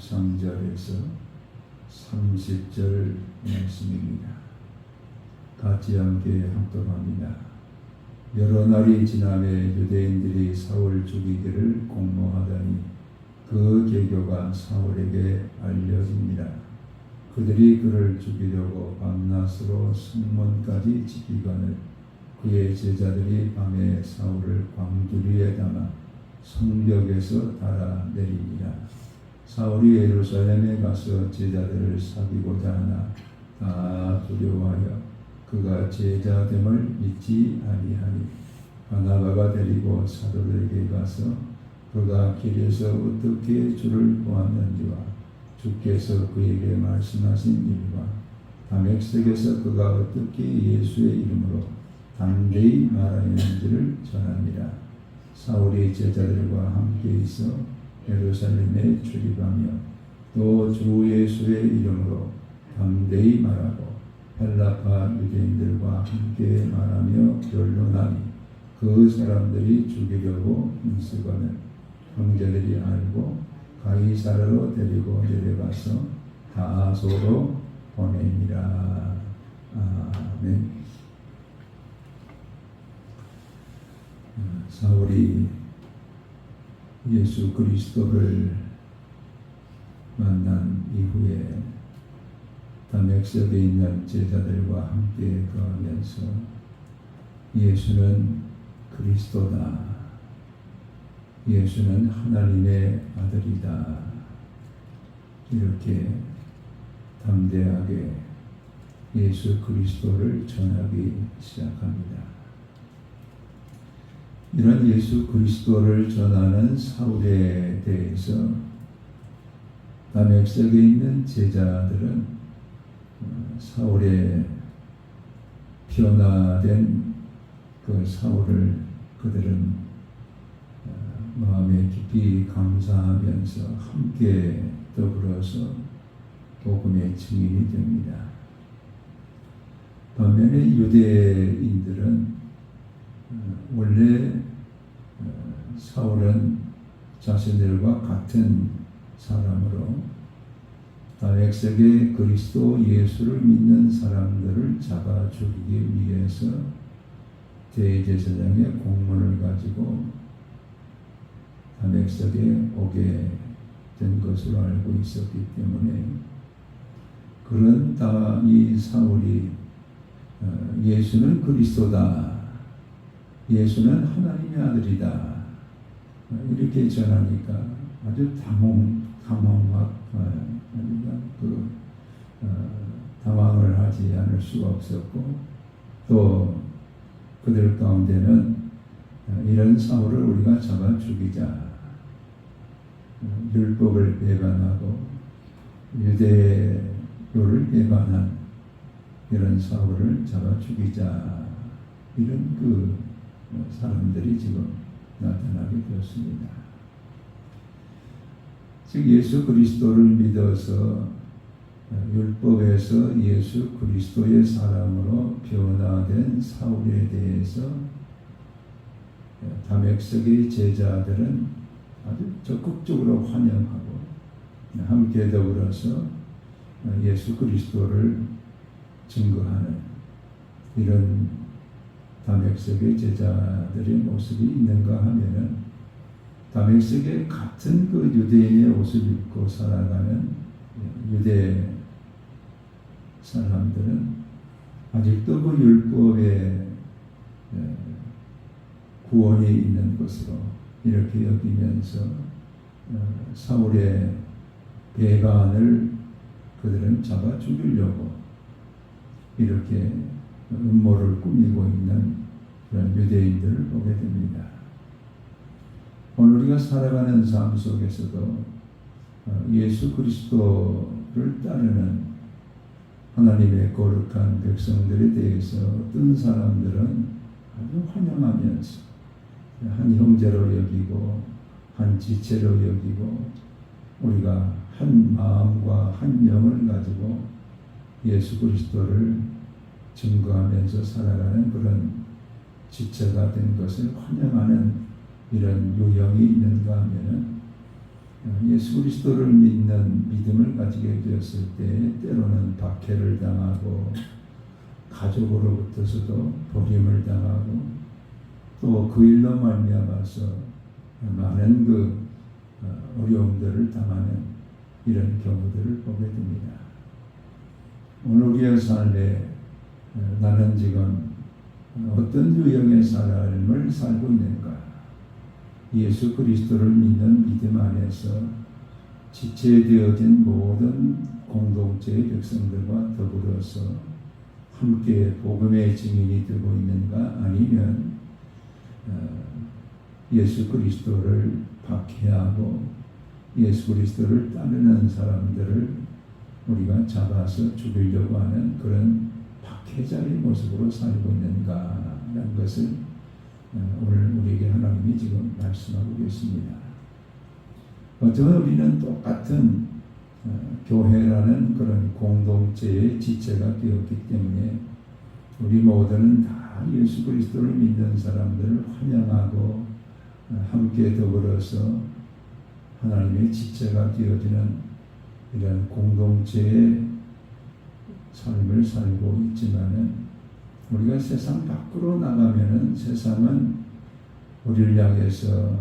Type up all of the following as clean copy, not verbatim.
23절에서 30절 말씀입니다. 같이 함께 합독합니다. 여러 날이 지나매 유대인들이 사울 죽이기를 공모하더니 그 계교가 사울에게 알려집니다. 그들이 그를 죽이려고 밤낮으로 성문까지 지키거늘 그의 제자들이 밤에 사울을 광주리에 담아 성벽에서 달아내립니다. 사울이 예루살렘에 가서 제자들을 사귀고자 하나 다 두려워하여 그가 제자됨을 믿지 아니하니 바나바가 데리고 사도들에게 가서 그가 길에서 어떻게 주를 보았는지와 주께서 그에게 말씀하신 일과 다메섹에서 그가 어떻게 예수의 이름으로 담대히 말하였는지를 전합니다. 사울이 제자들과 함께 있어 예루살렘에 출입하며 또 주 예수의 이름으로 담대히 말하고 헬라파 유대인들과 함께 말하며 변론하니 그 사람들이 죽이려고 힘쓰거늘 형제들이 알고 가이사라로 데리고 내려가서 다소로 보내니라. 아멘. 사울이 예수 그리스도를 만난 이후에 다메섹에 있는 제자들과 함께 거하면서 예수는 그리스도다, 예수는 하나님의 아들이다, 이렇게 담대하게 예수 그리스도를 전하기 시작합니다. 이런 예수 그리스도를 전하는 사울에 대해서 다메섹에 있는 제자들은 사울의 변화된 그 사울을 그들은 마음에 깊이 감사하면서 함께 더불어서 복음의 증인이 됩니다. 반면에 유대인들은 원래 사울은 자신들과 같은 사람으로 다메섹에 그리스도 예수를 믿는 사람들을 잡아 죽이기 위해서 대제사장의 공문을 가지고 다메섹에 오게 된 것으로 알고 있었기 때문에 그런 이 사울이 예수는 그리스도다, 예수는 하나님의 아들이다, 이렇게 전하니까 아주 당황을 하지 않을 수가 없었고, 또 그들 가운데는 이런 사울을 우리가 잡아 죽이자, 율법을 배반하고 유대교를 배반한 이런 사울을 잡아 죽이자, 이런 사람들이 지금 나타나게 되었습니다. 즉 예수 그리스도를 믿어서 율법에서 예수 그리스도의 사람으로 변화된 사울에 대해서 다메섹의 제자들은 아주 적극적으로 환영하고 함께 더불어서 예수 그리스도를 증거하는 이런 다메섹의 제자들의 모습이 있는가 하면은 다메섹에 같은 그 유대인의 옷을 입고 살아가는 유대 사람들은 아직도 그 율법의 구원이 있는 것으로 이렇게 여기면서 사울의 배반을 그들은 잡아 죽이려고 이렇게 음모를 꾸미고 있는 그런 유대인들을 보게 됩니다. 오늘 우리가 살아가는 삶 속에서도 예수 그리스도를 따르는 하나님의 거룩한 백성들에 대해서 어떤 사람들은 아주 환영하면서 한 형제로 여기고 한 지체로 여기고 우리가 한 마음과 한 영을 가지고 예수 그리스도를 증거하면서 살아가는 그런 지체가 된 것을 환영하는 이런 유형이 있는가 하면은 예수 그리스도를 믿는 믿음을 가지게 되었을 때 때로는 박해를 당하고 가족으로부터서도 버림을 당하고 또 그 일로 말미암아서 많은 어려움들을 당하는 이런 경우들을 보게 됩니다. 오늘 우리의 삶에 나는 지금 어떤 유형의 삶을 살고 있는가? 예수 그리스도를 믿는 믿음 안에서 지체되어진 모든 공동체의 백성들과 더불어서 함께 복음의 증인이 되고 있는가? 아니면 예수 그리스도를 박해하고 예수 그리스도를 따르는 사람들을 우리가 잡아서 죽이려고 하는 그런 박해자의 모습으로 살고 있는가라는 것을 오늘 우리에게 하나님이 지금 말씀하고 계십니다. 어쩌면 우리는 똑같은 교회라는 그런 공동체의 지체가 되었기 때문에 우리 모두는 다 예수 그리스도를 믿는 사람들을 환영하고 함께 더불어서 하나님의 지체가 되어지는 이런 공동체의 삶을 살고 있지만은 우리가 세상 밖으로 나가면은 세상은 우리를 향해서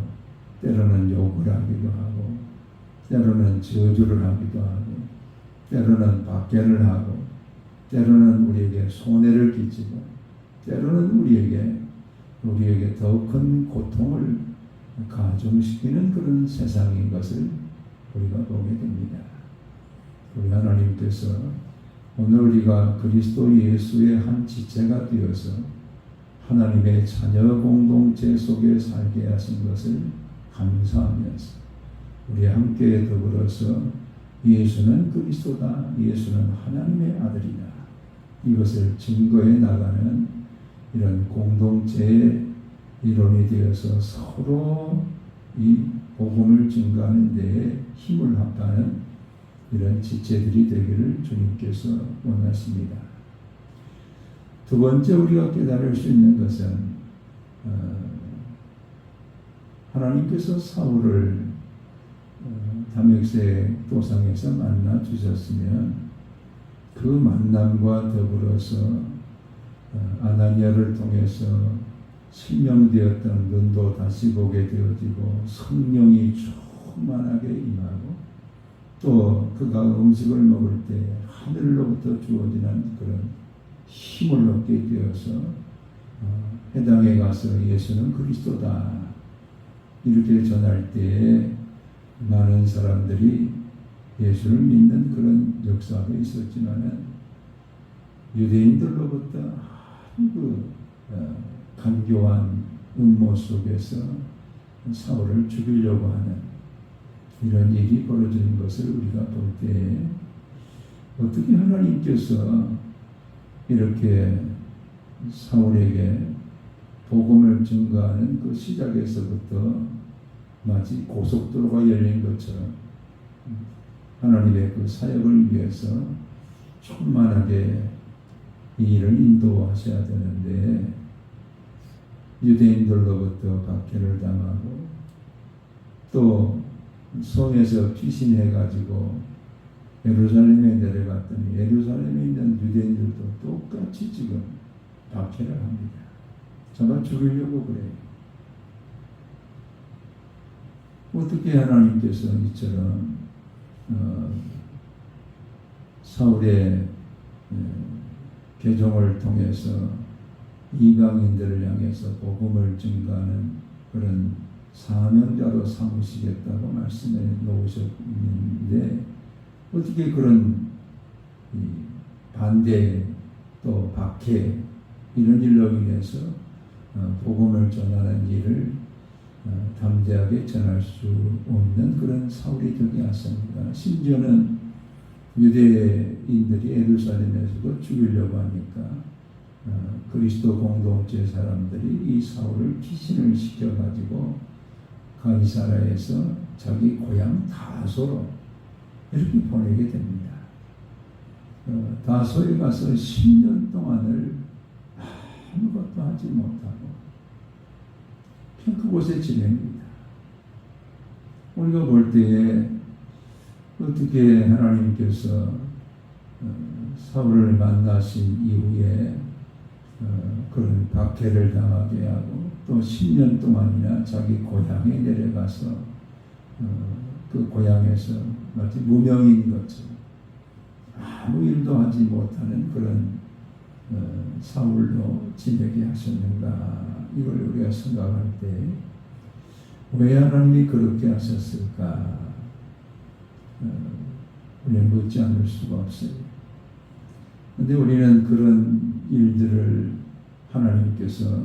때로는 욕을 하기도 하고 때로는 저주를 하기도 하고 때로는 박해를 하고 때로는 우리에게 손해를 끼치고 때로는 우리에게 더 큰 고통을 가중시키는 그런 세상인 것을 우리가 보게 됩니다. 우리 하나님께서 오늘 우리가 그리스도 예수의 한 지체가 되어서 하나님의 자녀 공동체 속에 살게 하신 것을 감사하면서 우리 함께 더불어서 예수는 그리스도다, 예수는 하나님의 아들이다, 이것을 증거해 나가는 이런 공동체의 일원이 되어서 서로 이 복음을 증거하는 데에 힘을 합하는 이런 지체들이 되기를 주님께서 원하십니다. 두 번째 우리가 깨달을 수 있는 것은 하나님께서 사울을 다메섹 도상에서 만나 주셨으면 그 만남과 더불어서 아나니아를 통해서 실명되었던 눈도 다시 보게 되어지고 성령이 충만하게 임하고 또 그가 음식을 먹을 때 하늘로부터 주어지는 그런 힘을 얻게 되어서 해당에 가서 예수는 그리스도다 이렇게 전할 때에 많은 사람들이 예수를 믿는 그런 역사가 있었지만은 유대인들로부터 아주 간교한 음모 속에서 사울을 죽이려고 하는 이런 일이 벌어지는 것을 우리가 볼 때 어떻게 하나님께서 이렇게 사울에게 복음을 증거하는 그 시작에서부터 마치 고속도로가 열린 것처럼 하나님의 그 사역을 위해서 충만하게 이 일을 인도하셔야 되는데 유대인들로부터 박해를 당하고 또 성에서 피신해가지고 예루살렘에 내려갔더니 예루살렘에 있는 유대인들도 똑같이 지금 박해를 합니다. 잡아 죽이려고 그래요. 어떻게 하나님께서 이처럼 사울의 개종을 통해서 이방인들을 향해서 복음을 증거하는 그런 사명자로 삼으시겠다고 말씀해 놓으셨는데 어떻게 그런 반대 또 박해 이런 일로 인해서 복음을 전하는 일을 담대하게 전할 수 없는 그런 사울이 되게 하십니다. 심지어는 유대인들이 예루살렘에서도 죽이려고 하니까 그리스도 공동체 사람들이 이 사울을 피신을 시켜가지고 가이사라에서 자기 고향 다소로 이렇게 보내게 됩니다. 다소에 가서 10년 동안을 아무것도 하지 못하고 그곳에 지냅니다. 우리가 볼 때에 어떻게 하나님께서 사울을 만나신 이후에 그런 박해를 당하게 하고 또 10년 동안이나 자기 고향에 내려가서 그 고향에서 마치 무명인 것처럼 아무 일도 하지 못하는 그런 사울로 지내게 하셨는가, 이걸 우리가 생각할 때 왜 하나님이 그렇게 하셨을까 우리는 묻지 않을 수가 없어요. 그런데 우리는 그런 일들을 하나님께서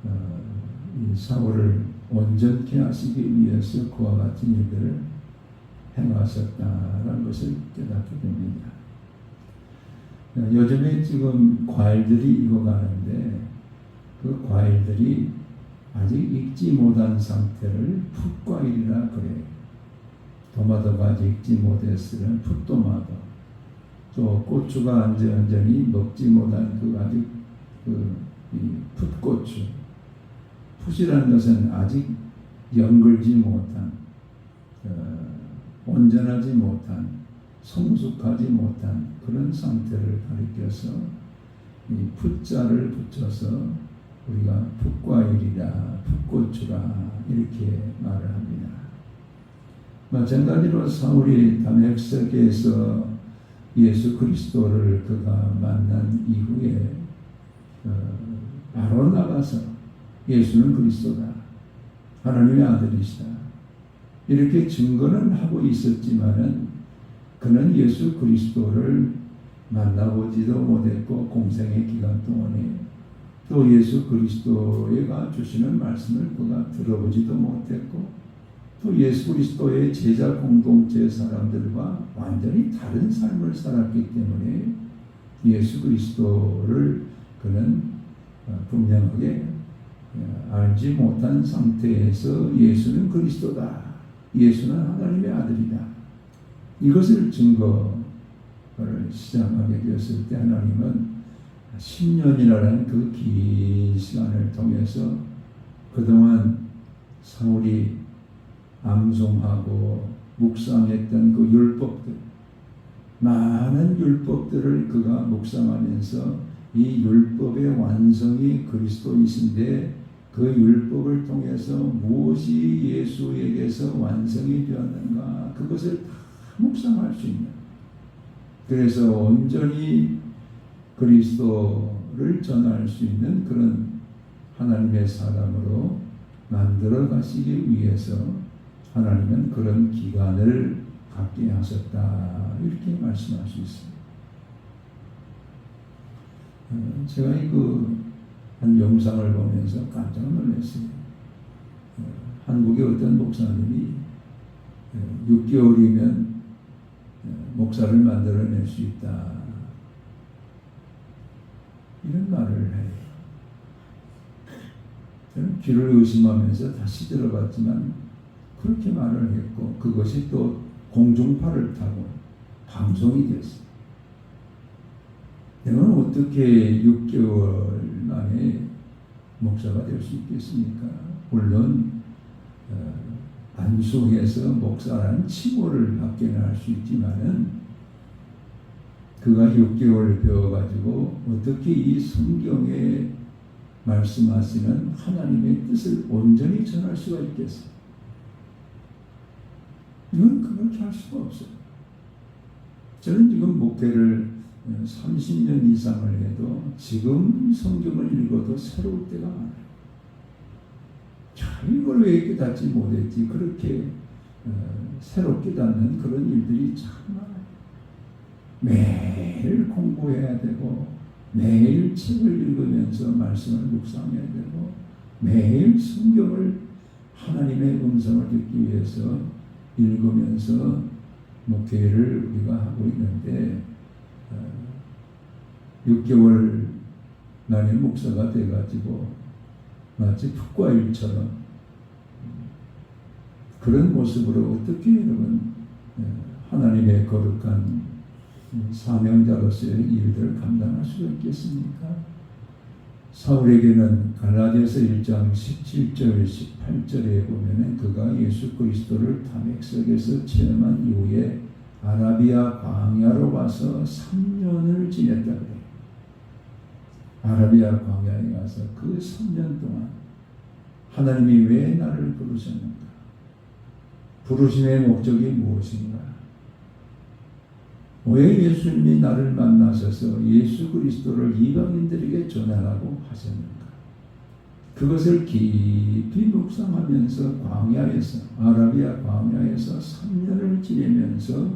이 사울을 온전케 하시기 위해서 그와 같은 일들을 행하셨다는 것을 깨닫게 됩니다. 요즘에 지금 과일들이 익어가는데 그 과일들이 아직 익지 못한 상태를 풋과일이라 그래요. 토마토가 아직 익지 못했으면 풋토마토, 또 고추가 완전히 먹지 못한 그 아직 이 풋고추. 풋이라는 것은 아직 연글지 못한, 온전하지 못한, 성숙하지 못한 그런 상태를 가리켜서 이 풋자를 붙여서 우리가 풋과일이라, 풋고추라 이렇게 말을 합니다. 마찬가지로 사울이 다메섹에서 예수 그리스도를 그가 만난 이후에 바로 나가서 예수는 그리스도다, 하나님의 아들이시다, 이렇게 증거는 하고 있었지만은 그는 예수 그리스도를 만나보지도 못했고 공생의 기간 동안에 또 예수 그리스도가 주시는 말씀을 그가 들어보지도 못했고 또 예수 그리스도의 제자 공동체 사람들과 완전히 다른 삶을 살았기 때문에 예수 그리스도를 그는 분명하게 알지 못한 상태에서 예수는 그리스도다, 예수는 하나님의 아들이다, 이것을 증거를 시작하게 되었을 때 하나님은 10년이라는 그 긴 시간을 통해서 그동안 사울이 암송하고 묵상했던 그 율법들, 많은 율법들을 그가 묵상하면서 이 율법의 완성이 그리스도이신데 그 율법을 통해서 무엇이 예수에게서 완성이 되었는가, 그것을 다 묵상할 수 있는, 그래서 온전히 그리스도를 전할 수 있는 그런 하나님의 사람으로 만들어 가시기 위해서 하나님은 그런 기간을 갖게 하셨다, 이렇게 말씀할 수 있습니다. 제가 한 영상을 보면서 깜짝 놀랐어요. 한국의 어떤 목사님이 6개월이면 목사를 만들어낼 수 있다, 이런 말을 해요. 저는 귀를 의심하면서 다시 들어봤지만 그렇게 말을 했고 그것이 또 공중파를 타고 방송이 됐어요. 내가 어떻게 6개월 만에 목사가 될 수 있겠습니까? 물론 안수해서 목사라는 칭호를 받게는 할 수 있지만은 그가 6개월을 배워가지고 어떻게 이 성경에 말씀하시는 하나님의 뜻을 온전히 전할 수가 있겠어요? 이건 그렇게 할 수가 없어요. 저는 지금 목회를 30년 이상을 해도 지금 성경을 읽어도 새로울 때가 많아요. 이걸 왜 깨닫지 못했지? 그렇게 새롭게 닫는 그런 일들이 참 많아요. 매일 공부해야 되고 매일 책을 읽으면서 말씀을 묵상해야 되고 매일 성경을 하나님의 음성을 듣기 위해서 읽으면서 목회를 우리가 하고 있는데 6개월 만에 목사가 돼가지고 마치 풋과일처럼 그런 모습으로 어떻게 여러분 하나님의 거룩한 사명자로서의 일들을 감당할 수가 있겠습니까? 사울에게는 갈라디아서 1장 17절 18절에 보면은 그가 예수 그리스도를 다메섹에서 체험한 이후에 아라비아 광야로 가서 3년을 지냈다 그래요. 아라비아 광야에 가서 그 3년 동안 하나님이 왜 나를 부르셨는가? 부르심의 목적이 무엇인가? 왜 예수님이 나를 만나셔서 예수 그리스도를 이방인들에게 전하라고 하셨는가? 그것을 깊이 묵상하면서 광야에서, 아라비아 광야에서 3년을 지내면서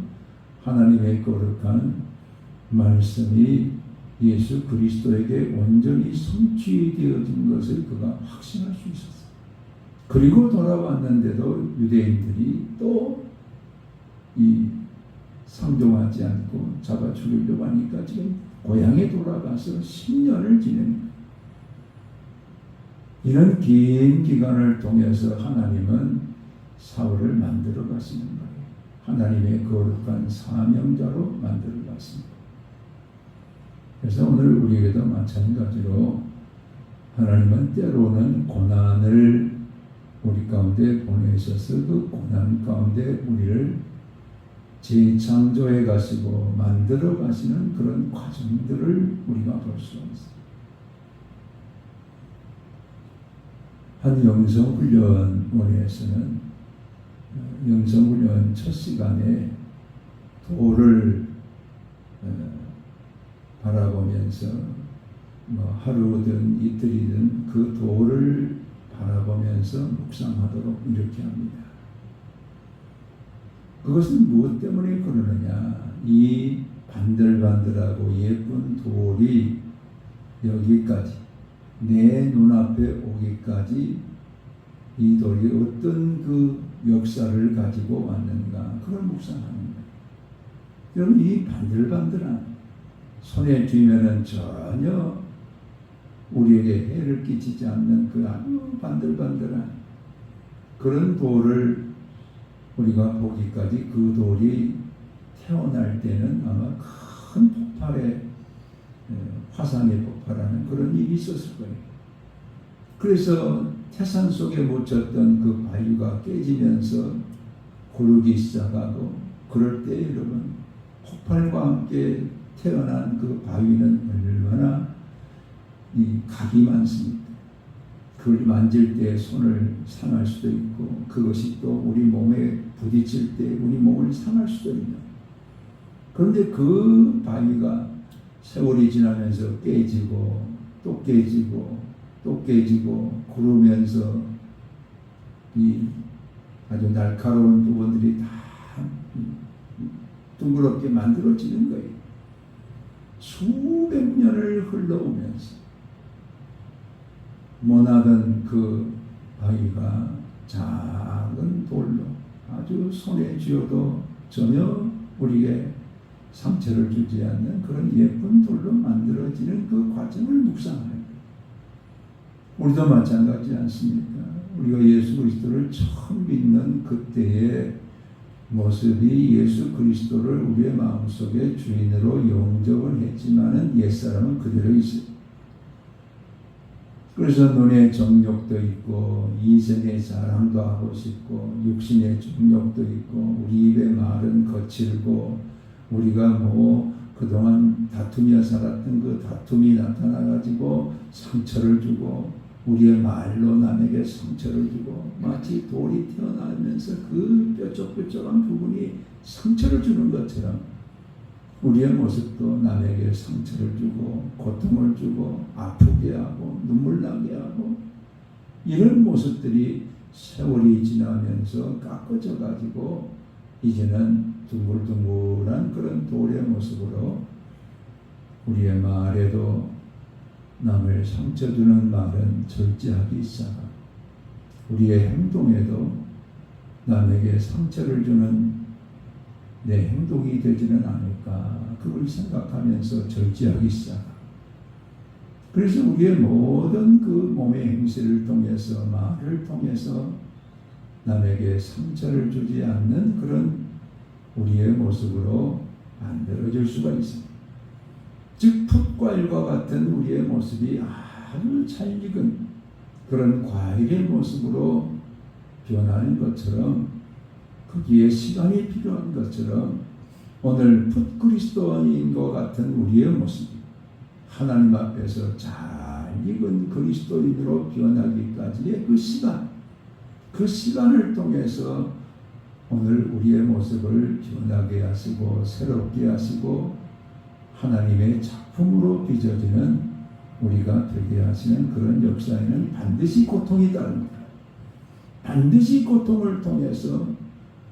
하나님의 거룩한 말씀이 예수 그리스도에게 온전히 성취되어진 것을 그가 확신할 수 있었어요. 그리고 돌아왔는데도 유대인들이 또 상종하지 않고 잡아 죽이려고 하니까 지금 고향에 돌아가서 10년을 지내는 거예요. 이런 긴 기간을 통해서 하나님은 사울을 만들어 가시는 거예요. 하나님의 거룩한 사명자로 만들어 가십니다. 그래서 오늘 우리에게도 마찬가지로 하나님은 때로는 고난을 우리 가운데 보내셔서 그 고난 가운데 우리를 재창조해 가시고 만들어 가시는 그런 과정들을 우리가 볼 수 있습니다. 한 영성훈련원에서는 영성훈련 첫 시간에 돌을 바라보면서 하루든 이틀이든 그 돌을 바라보면서 묵상하도록 이렇게 합니다. 그것은 무엇 때문에 그러느냐? 이 반들반들하고 예쁜 돌이 여기까지 내 눈앞에 오기까지 이 돌이 어떤 그 역사를 가지고 왔는가? 그걸 묵상하는 거예요. 여러분, 이 반들반들한 손에 쥐면은 전혀 우리에게 해를 끼치지 않는 그 아주 반들반들한 그런 돌을 우리가 보기까지 그 돌이 태어날 때는 아마 큰 폭발에 화산이 폭발하는 그런 일이 있었을 거예요. 그래서 태산 속에 묻혔던 그 바위가 깨지면서 고르기 시작하고 그럴 때 여러분 폭발과 함께 태어난 그 바위는 얼마나 각이 많습니다. 그걸 만질 때 손을 상할 수도 있고 그것이 또 우리 몸에 부딪힐 때 우리 몸을 상할 수도 있는. 그런데 그 바위가 세월이 지나면서 깨지고 또 깨지고 또 깨지고 구르면서 이 아주 날카로운 부분들이 다 둥그렇게 만들어지는 거예요. 수백 년을 흘러오면서 모나던 그 바위가 작은 돌로 아주 손에 쥐어도 전혀 우리에게 상처를 주지 않는 그런 예쁜 돌로 만들어지는 그 과정을 묵상하는 거예요. 우리도 마찬가지 않습니까? 우리가 예수 그리스도를 처음 믿는 그때의 모습이 예수 그리스도를 우리의 마음속에 주인으로 영접을 했지만은 옛사람은 그대로 있어요. 그래서 눈의 정욕도 있고 이생의 자랑도 하고 싶고 육신의 정욕도 있고 우리 입의 말은 거칠고 우리가 그동안 다투며 살았던 그 다툼이 나타나가지고 상처를 주고 우리의 말로 남에게 상처를 주고 마치 돌이 태어나면서 그 뾰족뾰족한 부분이 상처를 주는 것처럼 우리의 모습도 남에게 상처를 주고 고통을 주고 아프게 하고 눈물 나게 하고 이런 모습들이 세월이 지나면서 깎아져 가지고 이제는 둥글둥글한 그런 돌의 모습으로 우리의 말에도 남을 상처 주는 말은 절제하기 시작하고 우리의 행동에도 남에게 상처를 주는 내 행동이 되지는 않을까 그걸 생각하면서 절제하기 시작하고 그래서 우리의 모든 그 몸의 행실을 통해서 말을 통해서 남에게 상처를 주지 않는 그런 우리의 모습으로 만들어질 수가 있습니다. 즉 풋과일과 같은 우리의 모습이 아주 잘 익은 그런 과일의 모습으로 변하는 것처럼, 거기에 시간이 필요한 것처럼 오늘 풋그리스도인인 것 같은 우리의 모습이 하나님 앞에서 잘 익은 그리스도인으로 변하기까지의 그 시간을 통해서 오늘 우리의 모습을 변하게 하시고 새롭게 하시고 하나님의 작품으로 빚어지는 우리가 되게 하시는 그런 역사에는 반드시 고통이 따릅니다. 반드시 고통을 통해서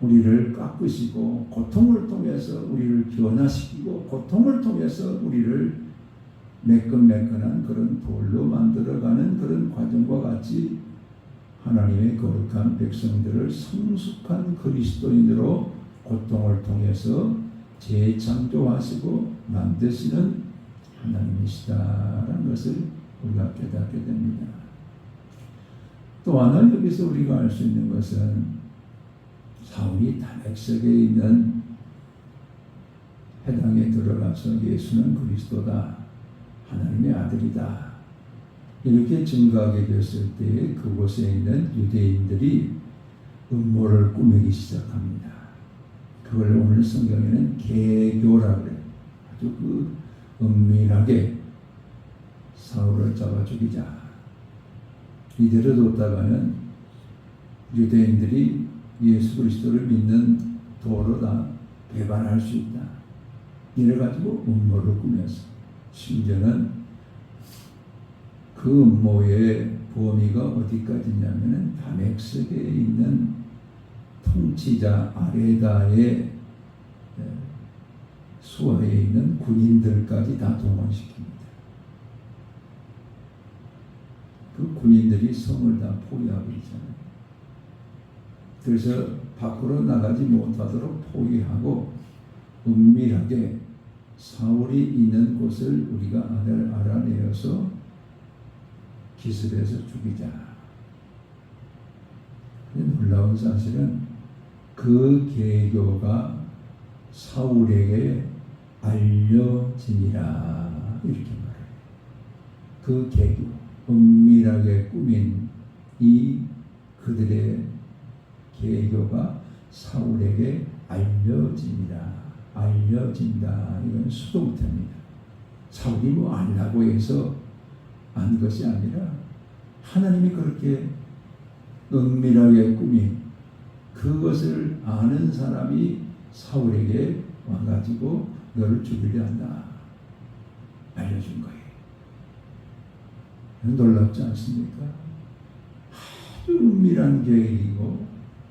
우리를 깎으시고, 고통을 통해서 우리를 변화시키고, 고통을 통해서 우리를 매끈매끈한 그런 돌로 만들어가는 그런 과정과 같이 하나님의 거룩한 백성들을 성숙한 그리스도인으로 고통을 통해서 재창조하시고 만드시는 하나님이시다라는 것을 우리가 깨닫게 됩니다. 또 하나 여기서 우리가 알 수 있는 것은 사울이 다메섹에 있는 회당에 들어가서 예수는 그리스도다, 하나님의 아들이다, 이렇게 증거하게 되었을 때에 그곳에 있는 유대인들이 음모를 꾸미기 시작합니다. 그걸 오늘 성경에는 개교라고 해요. 아주 은밀하게 사울을 잡아 죽이자. 이대로 뒀다가는 유대인들이 예수 그리스도를 믿는 도로 다 배반할 수 있다. 이래가지고 음모를 꾸며서, 심지어는 그 음모의 범위가 어디까지냐면은 다메섹에 있는 통치자 아레다의 수하에 있는 군인들까지 다 동원시킵니다. 그 군인들이 성을 다 포위하고 있잖아요. 그래서 밖으로 나가지 못하도록 포위하고 은밀하게 사울이 있는 곳을 우리가 알아내어서 기습해서 죽이자. 놀라운 사실은 그 계교가 사울에게 알려지니라, 이렇게 말해요. 그 계교, 은밀하게 꾸민 이 그들의 계교가 사울에게 알려진다. 이건 수동태입니다. 사울이 뭐 알라고 해서 안 것이 아니라 하나님이 그렇게 은밀하게 꾸민 그것을 아는 사람이 사울에게 와가지고 너를 죽이려 한다, 알려준 거예요. 놀랍지 않습니까? 아주 은밀한 계획이고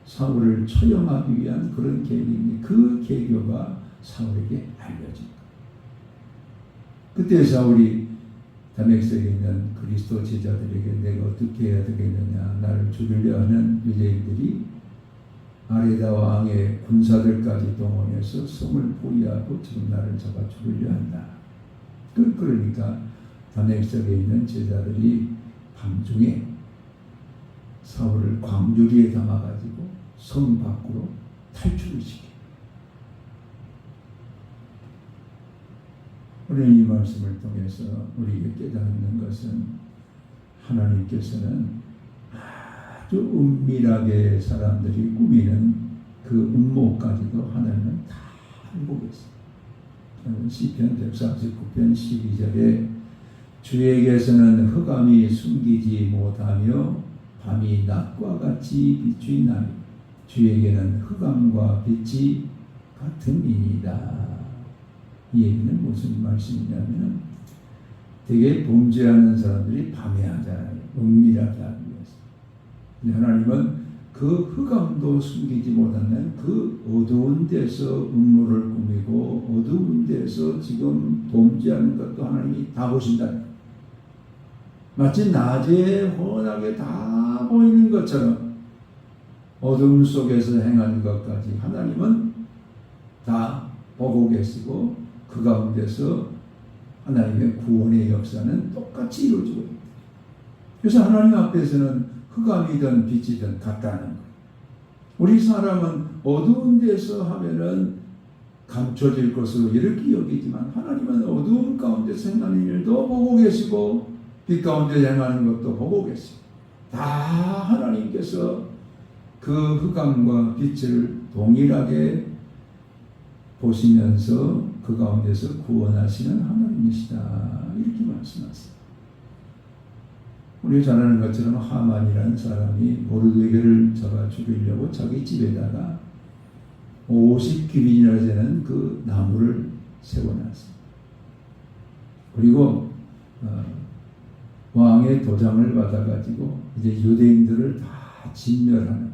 사울을 처형하기 위한 그런 계획인데 그 계교가 사울에게 알려진 거예요. 그때 사울이 다메섹에 있는 그리스도 제자들에게 내가 어떻게 해야 되겠느냐, 나를 죽이려 하는 유대인들이 아레다 왕의 군사들까지 동원해서 성을 포위하고 지금 나를 잡아 죽이려 한다. 그러니까 다메섹에 있는 제자들이 밤중에 사울을 광주리에 담아가지고 성 밖으로 탈출을 시킵니다. 오늘 이 말씀을 통해서 우리에게 깨닫는 것은 하나님께서는 아주 은밀하게 사람들이 꾸미는 그 음모까지도 하나님은 다 알고 계십니다. 시편 149편 12절에 주에게서는 흑암이 숨기지 못하며 밤이 낮과 같이 비추이나니 주에게는 흑암과 빛이 같음이니이다. 이 얘기는 무슨 말씀이냐면 되게 범죄하는 사람들이 밤에 하잖아요. 은밀하게 하기 위해서. 근데 하나님은 그 흑암도 숨기지 못하는 그 어두운 데서 음모를 꾸미고 어두운 데서 지금 범죄하는 것도 하나님이 다 보신다. 마치 낮에 훤하게 다 보이는 것처럼 어둠 속에서 행하는 것까지 하나님은 다 보고 계시고 그 가운데서 하나님의 구원의 역사는 똑같이 이루어지고 있습니다. 그래서 하나님 앞에서는 흑암이든 빛이든 같다는 거예요. 우리 사람은 어두운 데서 하면은 감춰질 것으로 이렇게 여기지만 하나님은 어두운 가운데서 행하는 일도 보고 계시고 빛 가운데 행하는 것도 보고 계세요. 다 하나님께서 그 흑암과 빛을 동일하게 보시면서 그 가운데서 구원하시는 하나님이시다. 이렇게 말씀하세요. 우리가 잘 아는 것처럼 하만이라는 사람이 모르드게를 잡아 죽이려고 자기 집에다가 50규빗이나 되는 그 나무를 세워놨어요. 그리고 왕의 도장을 받아가지고 이제 유대인들을 다 진멸하는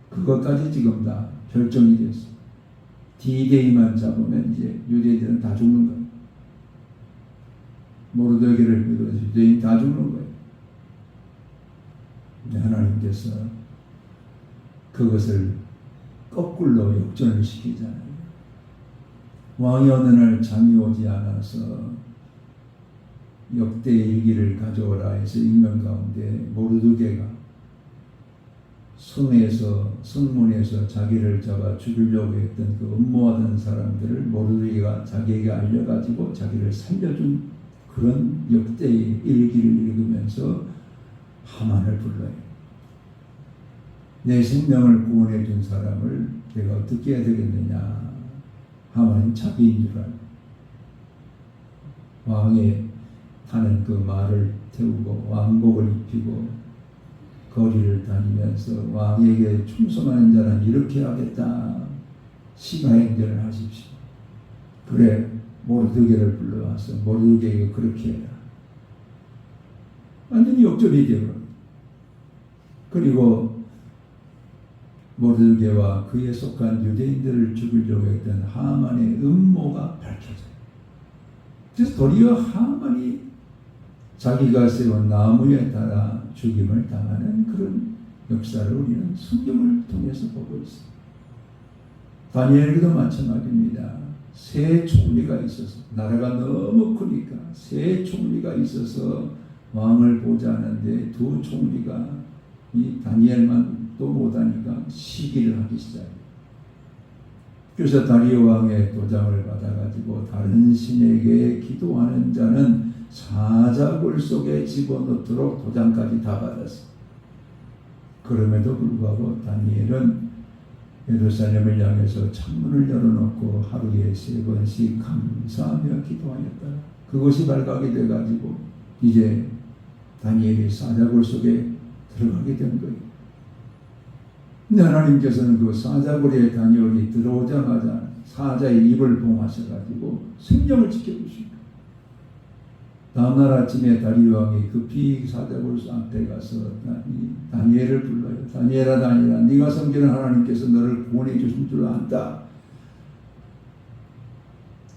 그것까지 지금 다 결정이 됐어요. D-Day만 잡으면 이제 유대인들은 다 죽는 거예요. 모르드게를 비롯해서 유대인 다 죽는 거예요. 근데 하나님께서 그것을 거꾸로 역전을 시키잖아요. 왕이 어느 날 잠이 오지 않아서 역대 일기를 가져오라 해서 읽는 가운데 모르드게가 성문에서 자기를 잡아 죽이려고 했던 그 음모하던 사람들을 모르드게가 자기에게 알려가지고 자기를 살려준 그런 역대의 일기를 읽으면서 하만을 불러요. 내 생명을 구원해 준 사람을 내가 어떻게 해야 되겠느냐. 하만은 자기인 줄 알고 왕의 타는 그 말을 태우고 왕복을 입히고 거리를 다니면서 왕에게 충성하는 자는 이렇게 하겠다. 시가행전을 하십시오. 그래 모르드게를 불러와서 모르드게가 그렇게 해라. 완전히 역전이 되어버립니다. 그리고 모르드게와 그에 속한 유대인들을 죽이려고 했던 하만의 음모가 밝혀져요. 그래서 도리어 하만이 자기가 세운 나무에 따라 죽임을 당하는 그런 역사를 우리는 성경을 통해서 보고 있습니다. 다니엘도 마찬가지입니다. 세 총리가 있어서 나라가 너무 크니까 세 총리가 있어서 왕을 보좌하는데 두 총리가 이 다니엘만 또 못하니까 시기를 하기 시작해요. 그래서 다리오 왕의 도장을 받아가지고 다른 신에게 기도하는 자는 사자굴 속에 집어넣도록 도장까지 다 받았어요. 그럼에도 불구하고 다니엘은 예루살렘을 향해서 창문을 열어놓고 하루에 3번씩 감사하며 기도하였다. 그것이 발각이 돼가지고 이제 다니엘이 사자굴 속에 들어가게 된 거예요. 근데 하나님께서는 그 사자굴에 다니엘이 들어오자마자 사자의 입을 봉하셔가지고 생명을 지켜주십니다. 다음날 아침에 다리오 왕이 급히 사자굴 앞에 가서 다니엘을 불러요. 다니엘아 다니엘아 네가 섬기는 하나님께서 너를 구원해 주신 줄 안다.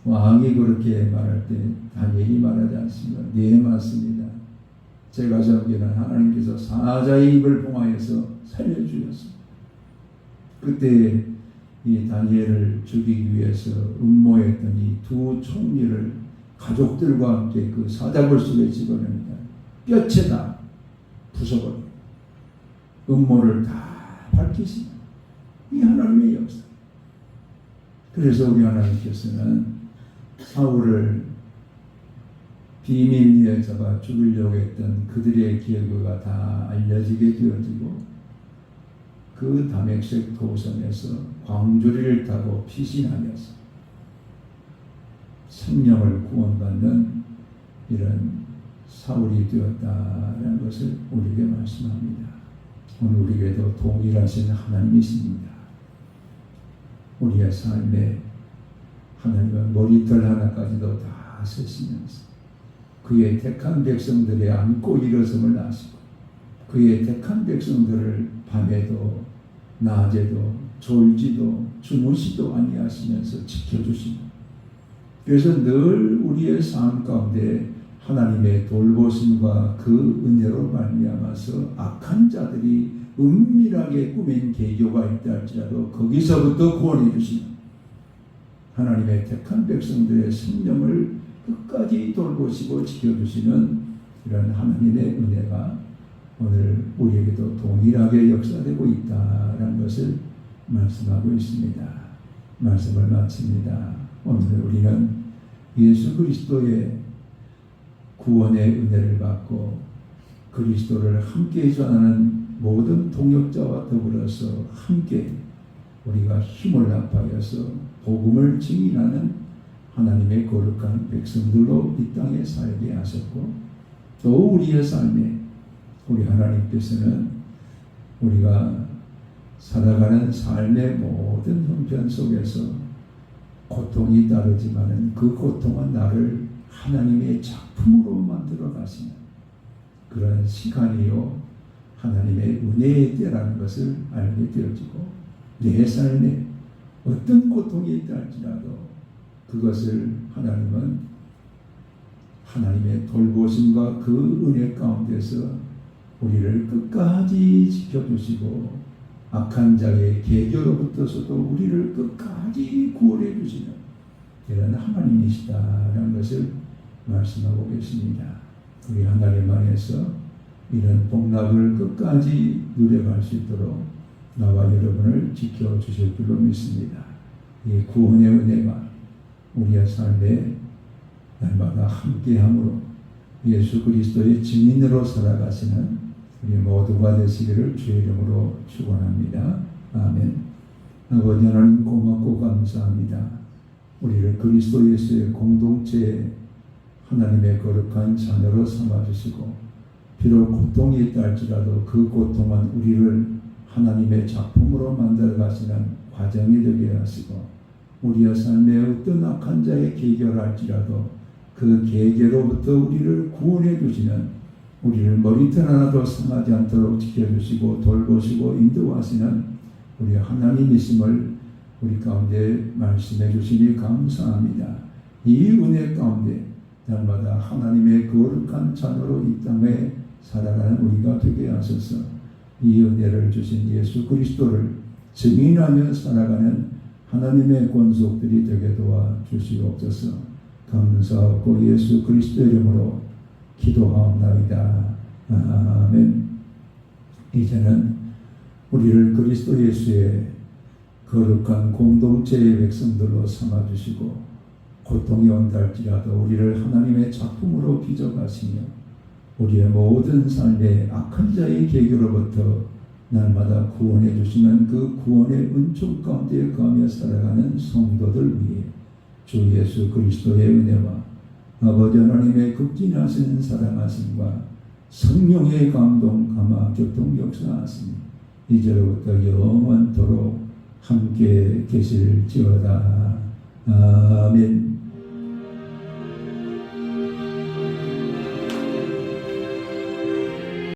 왕이 그렇게 말할 때 다니엘이 말하지 않습니다. 네 맞습니다. 제가 섬기는 하나님께서 사자의 입을 봉하여서 살려주셨습니다. 그때 이 다니엘을 죽이기 위해서 음모했던 이 두 총리를 가족들과 함께 그 사자굴 속에 집어넣습니다. 뼈째 다 부숴버려 음모를 다 밝히십니다. 이 하나님의 역사. 그래서 우리 하나님께서는 사울을 비밀리에 잡아 죽이려고 했던 그들의 계획가 다 알려지게 되어지고 그 다메섹 도성에서 광주리를 타고 피신하면서 생명을 구원받는 이런 사울이 되었다는 것을 우리에게 말씀합니다. 오늘 우리에게도 동일하신 하나님이십니다. 우리의 삶에 하나님은 머리털 하나까지도 다 세시면서 그의 택한 백성들의 안고 일어섬을 아시고 그의 택한 백성들을 밤에도 낮에도 졸지도 주무시도 아니하시면서 지켜주십니다. 그래서 늘 우리의 삶 가운데 하나님의 돌보심과 그 은혜로 말미암아서 악한 자들이 은밀하게 꾸민 계교가 있다 할지라도 거기서부터 구원해 주십니다. 하나님의 택한 백성들의 생명을 끝까지 돌보시고 지켜주시는 이런 하나님의 은혜가 오늘 우리에게도 동일하게 역사되고 있다는 것을 말씀하고 있습니다. 말씀을 마칩니다. 오늘 우리는 예수 그리스도의 구원의 은혜를 받고 그리스도를 함께 전하는 모든 동역자와 더불어서 함께 우리가 힘을 합하여서 복음을 증인하는 하나님의 거룩한 백성들로 이 땅에 살게 하셨고, 또 우리의 삶에 우리 하나님께서는 우리가 살아가는 삶의 모든 형편 속에서 고통이 따르지만은 그 고통은 나를 하나님의 작품으로 만들어 가시는 그런 시간이요 하나님의 은혜의 때라는 것을 알게 되어지고, 내 삶에 어떤 고통이 있다 할지라도 그것을 하나님은 하나님의 돌보심과 그 은혜 가운데서 우리를 끝까지 지켜주시고 악한 자의 계교로부터서도 우리를 끝까지 구원해 주시는 이런 하나님이시다라는 것을 말씀하고 계십니다. 우리 하나님 안에서 이런 복락을 끝까지 누려갈 수 있도록 나와 여러분을 지켜주실 줄로 믿습니다. 이 구원의 은혜가 우리의 삶에 날마다 함께함으로 예수 그리스도의 증인으로 살아가시는 우리 모두가 되시기를 주의 이름으로 축원합니다. 아멘. 아버지 하나님 고맙고 감사합니다. 우리를 그리스도 예수의 공동체에 하나님의 거룩한 자녀로 삼아주시고, 비록 고통이 있다 할지라도 그 고통은 우리를 하나님의 작품으로 만들어 가시는 과정이 되게 하시고, 우리의 삶에 어떤 악한 자의 계결할지라도 그 계계로부터 우리를 구원해 주시는, 우리를 머리털 하나도 상하지 않도록 지켜주시고 돌보시고 인도하시는 우리 하나님이심을 우리 가운데 말씀해 주시니 감사합니다. 이 은혜 가운데 날마다 하나님의 거룩한 자녀로 이 땅에 살아가는 우리가 되게 하소서. 이 은혜를 주신 예수 그리스도를 증인하며 살아가는 하나님의 권속들이 되게 도와 주시옵소서. 감사하고 예수 그리스도 이름으로 기도하옵나이다. 아멘. 이제는 우리를 그리스도 예수의 거룩한 공동체의 백성들로 삼아주시고, 고통이 온다 할지라도 우리를 하나님의 작품으로 빚어가시며 우리의 모든 삶에 악한 자의 계교로부터 날마다 구원해 주시는 그 구원의 은총 가운데 거하며 살아가는 성도들 위해 주 예수 그리스도의 은혜와 아버지 하나님의 극진하신 사랑하심과 성령의 감동 감화 교통 역사하심이 이제로부터 영원토록 함께 계실지어다. 아멘.